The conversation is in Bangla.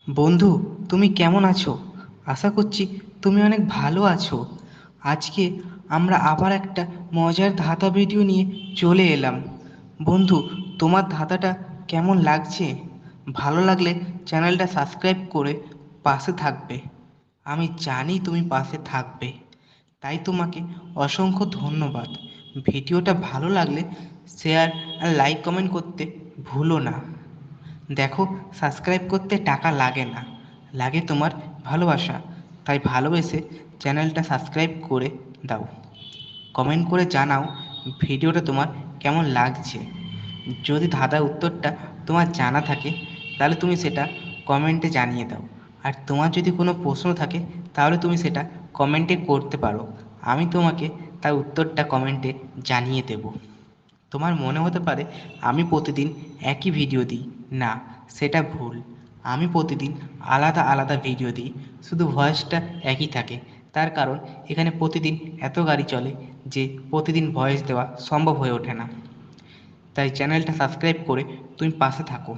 বন্ধু, তুমি কেমন আছো? আশা করছি তুমি অনেক ভালো আছো। আজকে আমরা আবার একটা মজার ধাঁধা ভিডিও নিয়ে চলে এলাম। বন্ধু, তোমার ধাঁধাটা কেমন লাগছে? ভালো লাগলে চ্যানেলটা সাবস্ক্রাইব করে পাশে থাকবে। আমি জানি তুমি পাশে থাকবে, তাই তোমাকে অসংখ্য ধন্যবাদ। ভিডিওটা ভালো লাগলে শেয়ার আর লাইক কমেন্ট করতে ভুলো না। দেখো, সাবস্ক্রাইব করতে টাকা লাগে না, লাগে তোমার ভালোবাসা। তাই ভালোবেসে চ্যানেলটা সাবস্ক্রাইব করে দাও। কমেন্ট করে জানাও ভিডিওটা তোমার কেমন লাগছে। যদি ধাঁধার উত্তরটা তোমার জানা থাকে তাহলে তুমি সেটা কমেন্টে জানিয়ে দাও। আর তোমার যদি কোনো প্রশ্ন থাকে তাহলে তুমি সেটা কমেন্টে করতে পারো। আমি তোমাকে তার উত্তরটা কমেন্টে জানিয়ে দেব। তোমার মনে হতে পারে আমি প্রতিদিন একই ভিডিও দিই। না, সেটা ভুল। আমি প্রতিদিন আলাদা আলাদা ভিডিও দিই, শুধু ভয়েসটা একই থাকে। তার কারণ এখানে প্রতিদিন এত গাড়ি চলে যে প্রতিদিন ভয়েস দেওয়া সম্ভব হয়ে ওঠে না। তাই চ্যানেলটা সাবস্ক্রাইব করে তুমি পাশে থাকো।